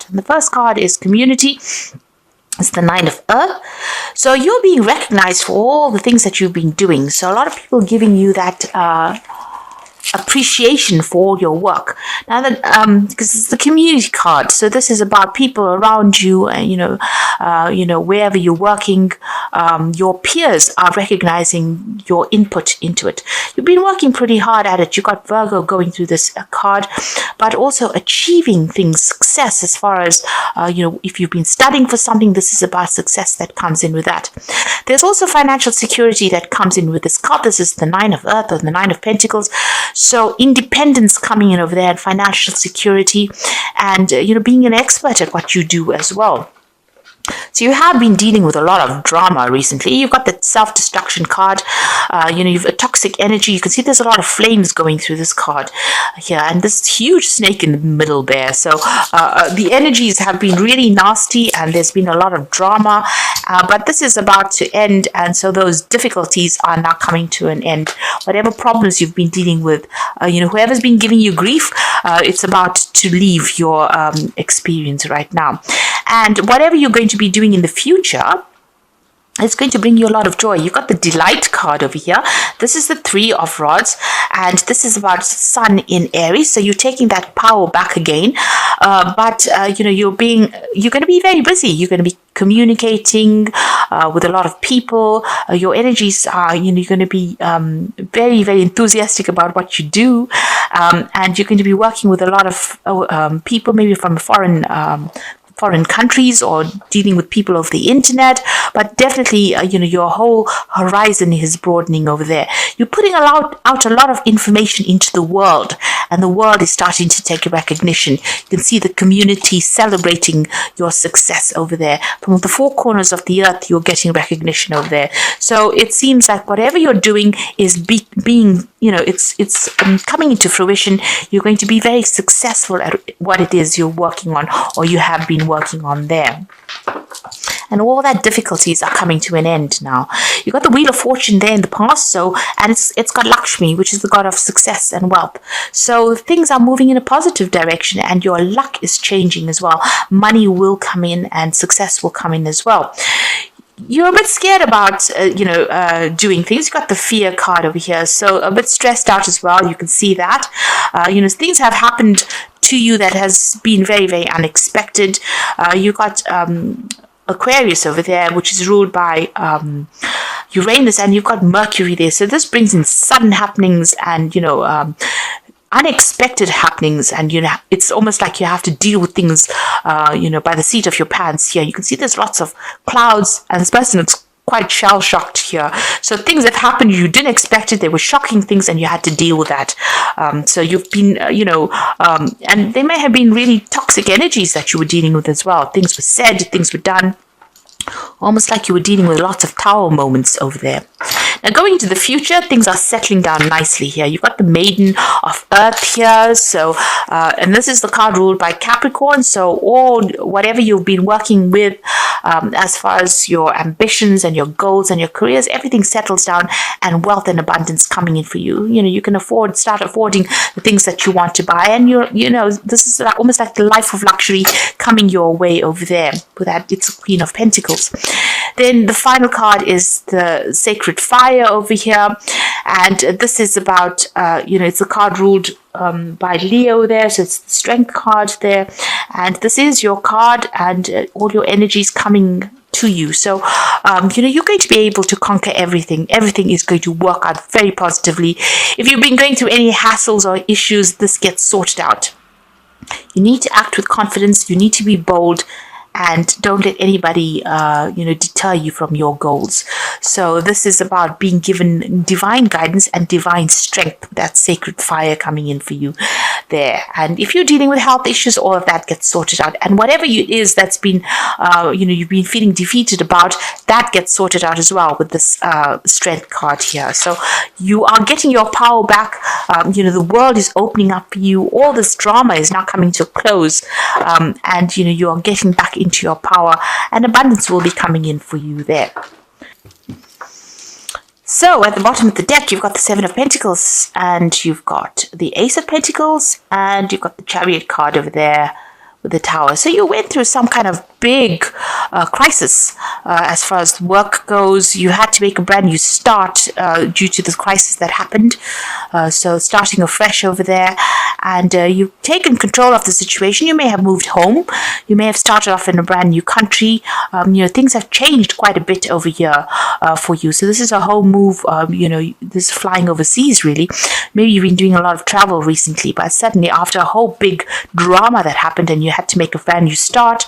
And the first card is community. It's the Nine of Earth. So you're being recognized for all the things that you've been doing. So a lot of people giving you that appreciation for all your work. Now that because it's the community card, so this is about people around you, and wherever you're working, your peers are recognizing your input into it. You've been working pretty hard at it. You got Virgo going through this card, but also achieving things, success as far as if you've been studying for something, this is about success that comes in with that. There's also financial security that comes in with this card. This is the Nine of Earth or the Nine of Pentacles. So independence coming in over there, and financial security, and being an expert at what you do as well. So you have been dealing with a lot of drama recently. You've got the self-destruction card. You've a toxic energy. You can see there's a lot of flames going through this card here, and this huge snake in the middle there. So the energies have been really nasty, and there's been a lot of drama. But this is about to end, and so those difficulties are now coming to an end. Whatever problems you've been dealing with, whoever's been giving you grief, it's about to leave your experience right now. And whatever you're going to be doing in the future, it's going to bring you a lot of joy. You've got the Delight card over here. This is the Three of Rods, and this is about Sun in Aries. So you're taking that power back again. But you're going to be very busy. You're going to be communicating with a lot of people. Your energies are, you're going to be very, very enthusiastic about what you do. And you're going to be working with a lot of people, maybe from foreign countries, or dealing with people over the internet, but definitely your whole horizon is broadening over there. You're putting out a lot of information into the world, and the world is starting to take recognition. You can see the community celebrating your success over there. From the four corners of the earth, you're getting recognition over there. So it seems like whatever you're doing is being it's coming into fruition. You're going to be very successful at what it is you're working on, or you have been working on there. And all that difficulties are coming to an end now. You got the Wheel of Fortune there in the past, and it's got Lakshmi, which is the god of success and wealth. So things are moving in a positive direction, and your luck is changing as well. Money will come in, and success will come in as well. You're a bit scared about, doing things. You've got the Fear card over here, so a bit stressed out as well. You can see that. Things have happened to you that has been very, very unexpected. You got Aquarius over there, which is ruled by Uranus, and you've got Mercury there. So this brings in sudden happenings and, unexpected happenings, and it's almost like you have to deal with things by the seat of your pants here. You can see there's lots of clouds, and this person is quite shell-shocked here. So things have happened, you didn't expect it, they were shocking things, and you had to deal with that. So you've been and they may have been really toxic energies that you were dealing with as well. Things were said, things were done, almost like you were dealing with lots of tower moments over there. Now, going into the future, things are settling down nicely here. You've got the Maiden of Earth here. So, and this is the card ruled by Capricorn. So, whatever you've been working with, as far as your ambitions and your goals and your careers, everything settles down, and wealth and abundance coming in for you. You can start affording the things that you want to buy, and this is almost like the life of luxury coming your way over there. With that, it's a Queen of Pentacles. Then the final card is the Sacred Fire over here, and this is about it's a card ruled by Leo there, so it's the Strength card there, and this is your card, and all your energies coming to you. So you're going to be able to conquer everything. Everything is going to work out very positively. If you've been going through any hassles or issues, this gets sorted out. You need to act with confidence. You need to be bold, and don't let anybody, deter you from your goals. So this is about being given divine guidance and divine strength. That Sacred Fire coming in for you there. And if you're dealing with health issues, all of that gets sorted out. And whatever it is that's been, you've been feeling defeated about, that gets sorted out as well with this Strength card here. So you are getting your power back. The world is opening up for you. All this drama is now coming to a close. And you are getting back into your power, and abundance will be coming in for you there. So at the bottom of the deck, you've got the Seven of Pentacles, and you've got the Ace of Pentacles, and you've got the Chariot card over there with the Tower. So you went through some kind of big crisis as far as work goes. You had to make a brand new start due to the crisis that happened. So starting afresh over there, and you've taken control of the situation. You may have moved home. You may have started off in a brand new country. Things have changed quite a bit over here for you. So this is a home move. This is flying overseas, really. Maybe you've been doing a lot of travel recently, but certainly after a whole big drama that happened and you had to make a brand new start,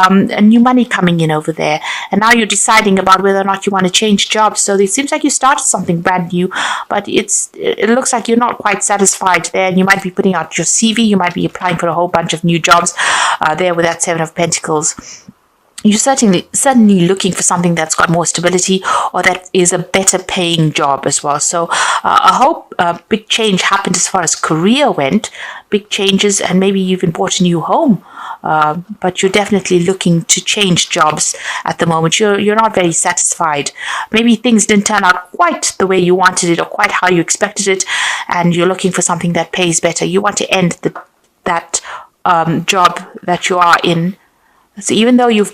and new money coming in over there, and now you're deciding about whether or not you want to change jobs. So it seems like you started something brand new, but it looks like you're not quite satisfied there, and you might be putting out your CV. You might be applying for a whole bunch of new jobs there with that Seven of Pentacles. You're certainly looking for something that's got more stability or that is a better paying job as well. So I hope a big change happened as far as career went, big changes, and maybe you even bought a new home. But you're definitely looking to change jobs at the moment. You're not very satisfied. Maybe things didn't turn out quite the way you wanted it or quite how you expected it, and you're looking for something that pays better. You want to end that job that you are in. So even though you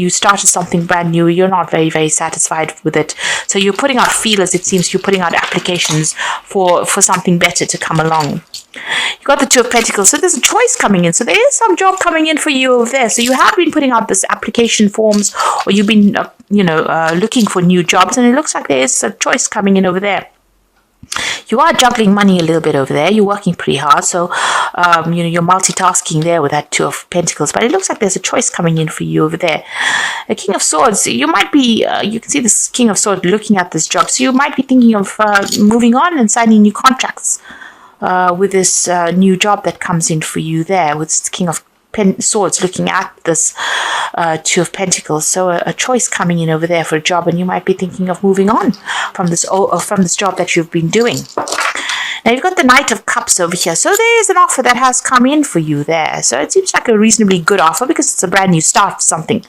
started something brand new, you're not very, very satisfied with it. So you're putting out feelers, it seems. You're putting out applications for something better to come along. You got the Two of Pentacles. So there's a choice coming in. So there is some job coming in for you over there. So you have been putting out this application forms, or you've been, looking for new jobs. And it looks like there is a choice coming in over there. You are juggling money a little bit over there. You're working pretty hard. So, you're multitasking there with that Two of Pentacles. But it looks like there's a choice coming in for you over there. The King of Swords, you might be, you can see this King of Swords looking at this job. So you might be thinking of moving on and signing new contracts with this new job that comes in for you there with the King of Swords looking at this Two of Pentacles. So a choice coming in over there for a job, and you might be thinking of moving on from this job that you've been doing. Now you've got the Knight of Cups over here. So there is an offer that has come in for you there. So it seems like a reasonably good offer because it's a brand new start for something.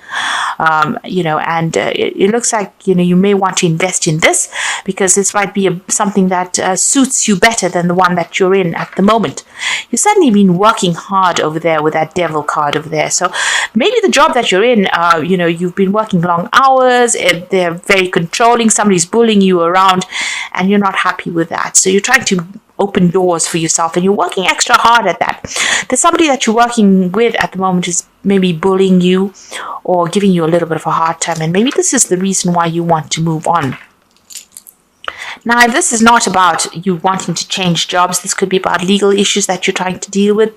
It looks like, you may want to invest in this because this might be something that suits you better than the one that you're in at the moment. You've certainly been working hard over there with that Devil card over there. So maybe the job that you're in, you've been working long hours, they're very controlling, somebody's bullying you around, and you're not happy with that. So you're trying to open doors for yourself and you're working extra hard at that. There's somebody that you're working with at the moment is maybe bullying you or giving you a little bit of a hard time, and maybe this is the reason why you want to move on. Now, if this is not about you wanting to change jobs, this could be about legal issues that you're trying to deal with,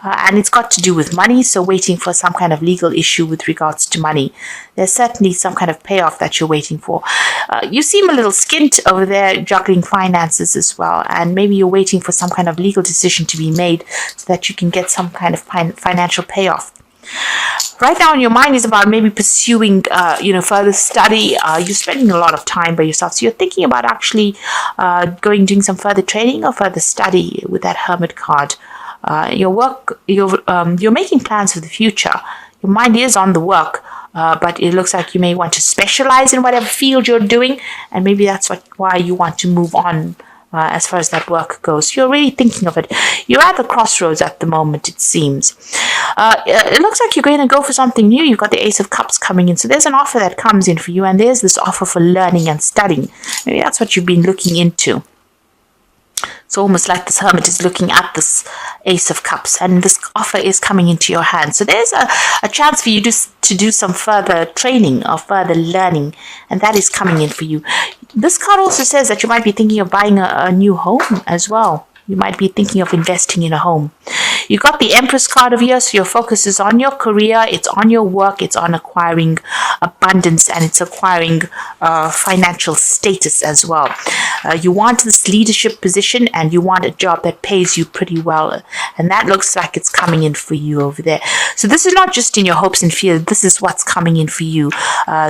and it's got to do with money, so waiting for some kind of legal issue with regards to money. There's certainly some kind of payoff that you're waiting for. You seem a little skint over there juggling finances as well, and maybe you're waiting for some kind of legal decision to be made so that you can get some kind of financial payoff. Right now, your mind is about maybe pursuing, further study. You're spending a lot of time by yourself, so you're thinking about actually doing some further training or further study with that Hermit card. You're making plans for the future. Your mind is on the work, but it looks like you may want to specialize in whatever field you're doing, and maybe that's why you want to move on. As far as that work goes, you're really thinking of it. You're at the crossroads at the moment, it seems. It looks like you're going to go for something new. You've got the Ace of Cups coming in. So there's an offer that comes in for you, and there's this offer for learning and studying. Maybe that's what you've been looking into. It's almost like this Hermit is looking at this Ace of Cups, and this offer is coming into your hand. So there's a chance for you to do some further training or further learning, and that is coming in for you. This card also says that you might be thinking of buying a new home as well. You might be thinking of investing in a home. You got the Empress card over here, so your focus is on your career, it's on your work, it's on acquiring abundance, and it's acquiring financial status as well. You want this leadership position, and you want a job that pays you pretty well, and that looks like it's coming in for you over there. So this is not just in your hopes and fears, this is what's coming in for you.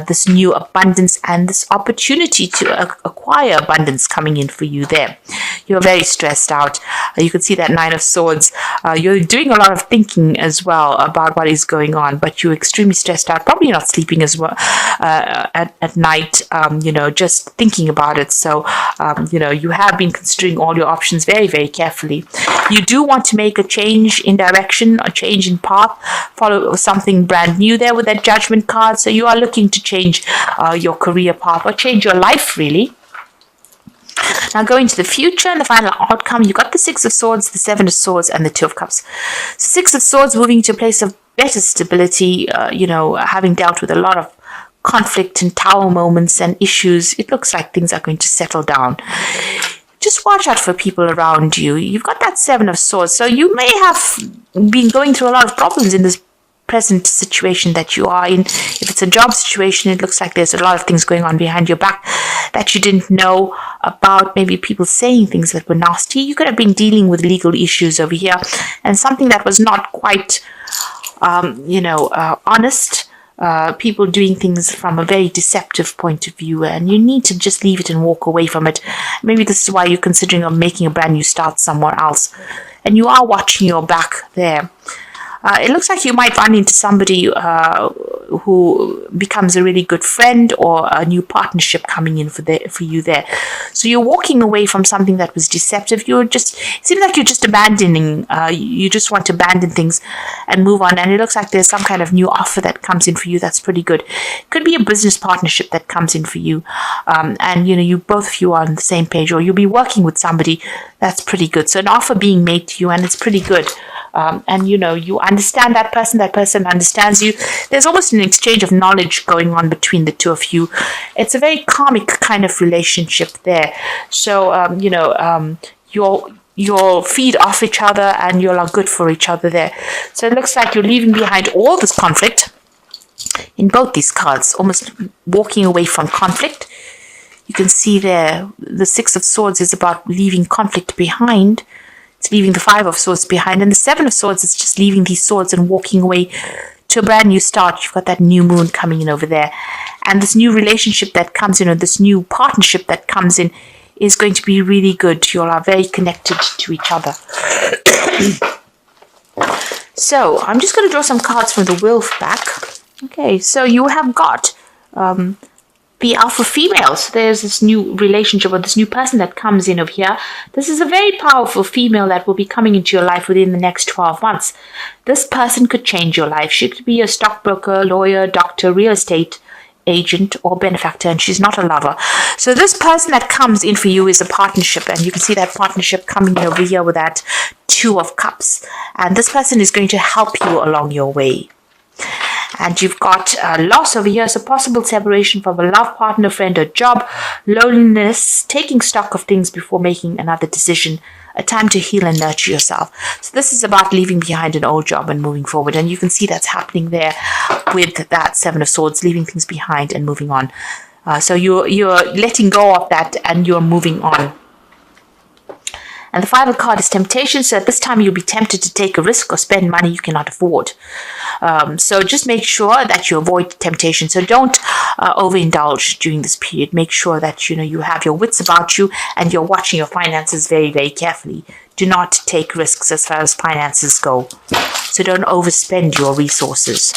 This new abundance and this opportunity to acquire abundance coming in for you there. You're very stressed out. out. You can see that Nine of Swords. You're doing a lot of thinking as well about what is going on, but you're extremely stressed out, probably not sleeping as well at night, just thinking about it. So, you have been considering all your options very, very carefully. You do want to make a change in direction, a change in path, follow something brand new there with that Judgment card. So you are looking to change your career path or change your life, really. Now going to the future and the final outcome, you got the Six of Swords, the Seven of Swords, and the Two of Cups. So Six of Swords moving to a place of better stability, having dealt with a lot of conflict and tower moments and issues. It looks like things are going to settle down. Just watch out for people around you. You've got that Seven of Swords, so you may have been going through a lot of problems in this present situation that you are in. If it's a job situation, it looks like there's a lot of things going on behind your back that you didn't know about. Maybe people saying things that were nasty. You could have been dealing with legal issues over here and something that was not quite, honest. People doing things from a very deceptive point of view, and you need to just leave it and walk away from it. Maybe this is why you're considering of making a brand new start somewhere else, and you are watching your back there. It looks like you might run into somebody who becomes a really good friend or a new partnership coming in for you there. So you're walking away from something that was deceptive. It seems like you're just abandoning, you just want to abandon things and move on. And it looks like there's some kind of new offer that comes in for you that's pretty good. Could be a business partnership that comes in for you. And you both of you are on the same page, or you'll be working with somebody that's pretty good. So an offer being made to you, and it's pretty good. And you understand that person understands you. There's almost an exchange of knowledge going on between the two of you. It's a very karmic kind of relationship there. So, you'll feed off each other and you'll are good for each other there. So it looks like you're leaving behind all this conflict in both these cards, almost walking away from conflict. You can see there, the Six of Swords is about leaving conflict behind. It's leaving the Five of Swords behind, and the Seven of Swords is just leaving these swords and walking away to a brand new start. You've got that new moon coming in over there, and this new relationship that comes in, or this new partnership that comes in, is going to be really good. You all are very connected to each other. So I'm just going to draw some cards from the Wheel back. Okay, so you have got the alpha female. So there's this new relationship, or this new person that comes in over here. This is a very powerful female that will be coming into your life within the next 12 months. This person could change your life. She could be a stockbroker, lawyer, doctor, real estate agent, or benefactor, and she's not a lover. So this person that comes in for you is a partnership, and you can see that partnership coming over here with that Two of Cups. And this person is going to help you along your way. And you've got loss over here, so possible separation from a love partner, friend, or job, loneliness, taking stock of things before making another decision, a time to heal and nurture yourself. So this is about leaving behind an old job and moving forward. And you can see that's happening there with that Seven of Swords, leaving things behind and moving on. So you're letting go of that and you're moving on. And the final card is temptation. So at this time, you'll be tempted to take a risk or spend money you cannot afford. So just make sure that you avoid temptation. So don't overindulge during this period. Make sure that you have your wits about you and you're watching your finances very, very carefully. Do not take risks as far as finances go. So don't overspend your resources.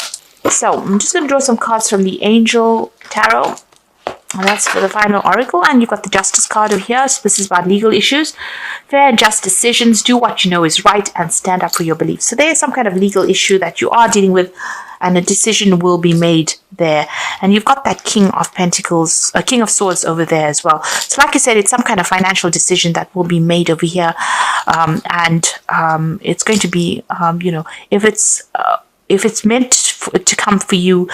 So I'm just going to draw some cards from the Angel Tarot. And that's for the final oracle. And you've got the Justice card over here. So this is about legal issues. Fair and just decisions. Do what you know is right and stand up for your beliefs. So there's some kind of legal issue that you are dealing with, and a decision will be made there. And you've got that King of Pentacles, King of Swords over there as well. So like I said, it's some kind of financial decision that will be made over here. It's going to be, if it's meant to come for you,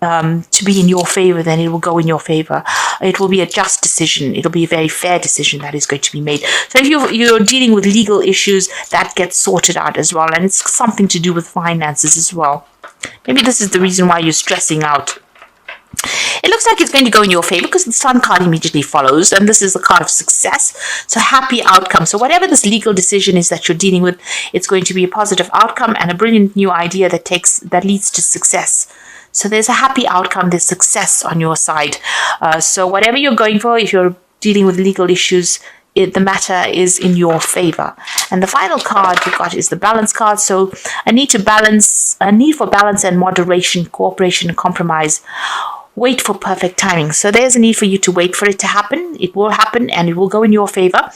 to be in your favor, then it will go in your favor. It will be a just decision. It'll be a very fair decision that is going to be made. So if you're dealing with legal issues, that gets sorted out as well. And it's something to do with finances as well. Maybe this is the reason why you're stressing out. It looks like it's going to go in your favor because the Sun card immediately follows, and this is the card of success. So happy outcome. So whatever this legal decision is that you're dealing with, it's going to be a positive outcome and a brilliant new idea that leads to success. So there's a happy outcome, there's success on your side. So whatever you're going for, if you're dealing with legal issues, the matter is in your favor. And the final card you got is the balance card. So a need for balance and moderation, cooperation and compromise. Wait for perfect timing. So there's a need for you to wait for it to happen. It will happen and it will go in your favor.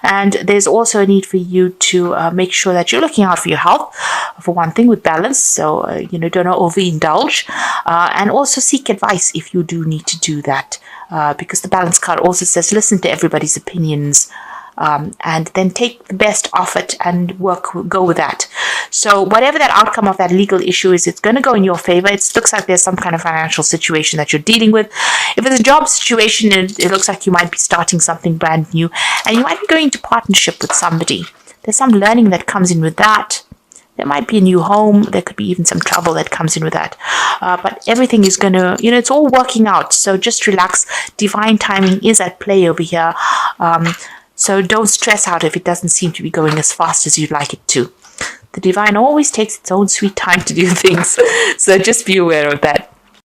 And there's also a need for you to make sure that you're looking out for your health, for one thing, with balance. So, don't overindulge. And also seek advice if you do need to do that. Because the balance card also says listen to everybody's opinions. And then take the best of it and go with that. So whatever that outcome of that legal issue is, it's going to go in your favor. It looks like there's some kind of financial situation that you're dealing with. If it's a job situation, it looks like you might be starting something brand new, and you might be going into partnership with somebody. There's some learning that comes in with that. There might be a new home. There could be even some trouble that comes in with that. But everything is going to, it's all working out. So just relax. Divine timing is at play over here. So don't stress out if it doesn't seem to be going as fast as you'd like it to. The divine always takes its own sweet time to do things. So just be aware of that.